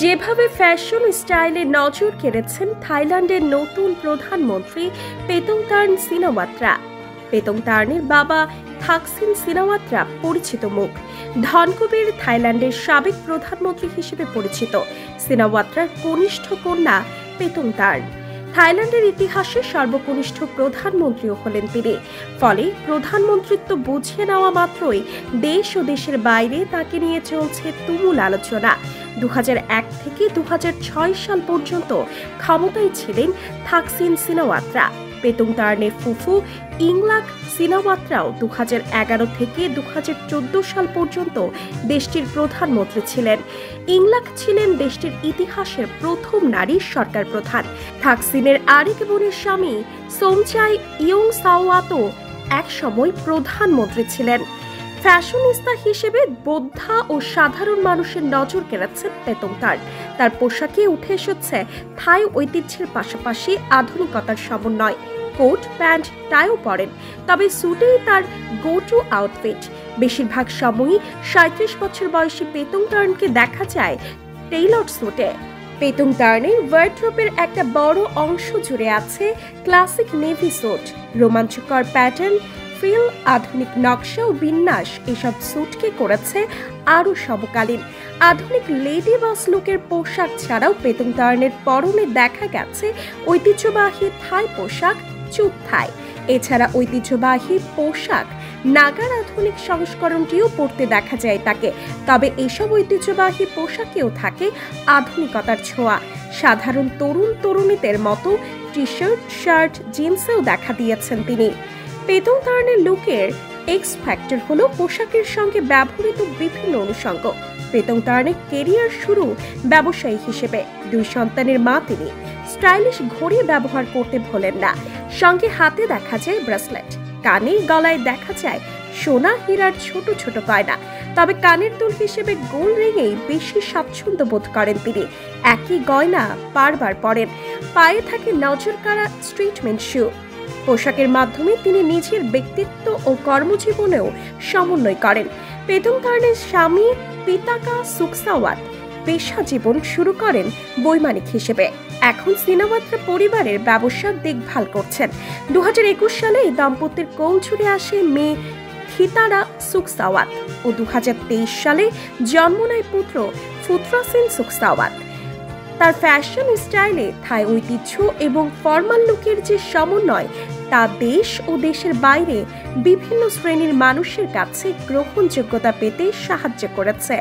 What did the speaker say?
যেভাবে ফ্যাশন স্টাইলে নজর কেড়েছেন থাইল্যান্ডের নতুন প্রধানমন্ত্রী পেতংতার্ন সিনাওয়াত্রা। পেতংতার্নের বাবা থাকসিন সিনাওয়াত্রা পরিচিত মুখ। ধনকুবের থাইল্যান্ডের সাবেক প্রধানমন্ত্রী হিসেবে পরিচিত সিনাওয়াত্রার কনিষ্ঠ কন্যা পেতংতার্ন। থাইল্যান্ডের ইতিহাসে সর্বকনিষ্ঠ প্রধানমন্ত্রীও হলেন তিনি। ফলে প্রধানমন্ত্রিত্ব বুঝিয়ে নেওয়া মাত্রই দেশ ও দেশের বাইরে তাকে নিয়ে চলছে তুমুল আলোচনা। 2001 থেকে 2006 সাল পর্যন্ত ক্ষমতায় ছিলেন থাকসিন সিনাওয়াত্রা। পেতংতার্নের ফুফু ইংলাক সিনাওয়াত্রাও 2011 থেকে 2014 সাল পর্যন্ত দেশটির প্রধানমন্ত্রী ছিলেন। ইংলাক ছিলেন দেশটির ইতিহাসের প্রথম নারী সরকার প্রধান। থাকসিনের আরেক বোনের স্বামী সোমচাই ইয়ংসাওয়াতও একসময় প্রধানমন্ত্রী ছিলেন। ফ্যাশনিস্তা হিসেবে বোদ্ধা ও সাধারণ মানুষের নজর কেড়েছেন পেতংতার্ন। তার পোশাকে উঠে এসেছে থাই ঐতিহ্যের পাশাপাশি আধুনিকতার সমন্বয়। কোট প্যান্ট টাইও পরেন, তবে সুটেই তার গো টু আউটফিট। বেশিরভাগ সময়ই 37 বছর বয়সী পেতংতার্নকে দেখা যায় টেইলর্ড সুটে। পেতংতার্নের ওয়ার্ড্রোবের একটা বড় অংশ জুড়ে আছে ক্লাসিক নেভি স্যুট। রোমাঞ্চকর প্যাটার্ন, ফিল, আধুনিক নকশা ও বিন্যাস এসব স্যুটকে করেছে আরও সমকালীন। আধুনিক লেডি বস লুকের পোশাক ছাড়াও পেতংতার্নের পরনে দেখা গেছে ঐতিহ্যবাহী থাই পোশাক চুপ থাই। এছাড়া ঐতিহ্যবাহী পোশাক নাগার আধুনিক সংস্করণটিও পরতে দেখা যায় তাকে। তবে এসব ঐতিহ্যবাহী পোশাকেও থাকে আধুনিকতার ছোঁয়া। সাধারণ তরুণ তরুণীদের মতো টি শার্ট, শার্ট, জিন্সেও দেখা দিয়েছেন তিনি। পেতংতার্নের লুকের এক্স ফ্যাক্টর হলো পোশাকের সঙ্গে ব্যবহৃত বিভিন্ন অনুষঙ্গ। পেতংতার্নের কেরিয়ার শুরু ব্যবসায়ী হিসেবে। 2 সন্তানের মা তিনি। স্টাইলিশ ঘড়ি ব্যবহার করতে ভোলেন না। সঙ্গে হাতে দেখা যায় ব্রেসলেট, কানে গলায় দেখা যায় সোনা হীরার ছোট ছোট গয়না। তবে কানের দুল হিসেবে গোল্ড রিংয়েই বেশি স্বাচ্ছন্দ্য বোধ করেন তিনি। একই গয়না বারবার পরেন। পায়ে থাকে নজর কাড়া স্ট্রিটমেন্ট শু। পোশাকের মাধ্যমে তিনি নিজের ব্যক্তিত্ব ও কর্মজীবনেও সমন্বয় করেন। পেতংতার্নের স্বামী পিতাকা সুকসাওয়াত পেশা জীবন শুরু করেন বৈমানিক হিসেবে। এখন সিনাওয়াত্রা পরিবারের ব্যবসার দেখভাল করছেন। 2021 সালে এই দম্পতির কোল ছুড়ে আসে মেয়ে খিতারা সুকসাওয়াত ও 2023 সালে জন্ম নেয় পুত্র ফুত্রাসিন সুকসাওয়াত। তার ফ্যাশন স্টাইলে থাই ঐতিহ্য এবং ফর্মাল লুকের যে সমন্বয়, তা দেশ ও দেশের বাইরে বিভিন্ন শ্রেণীর মানুষের কাছে গ্রহণযোগ্যতা পেতে সাহায্য করেছে।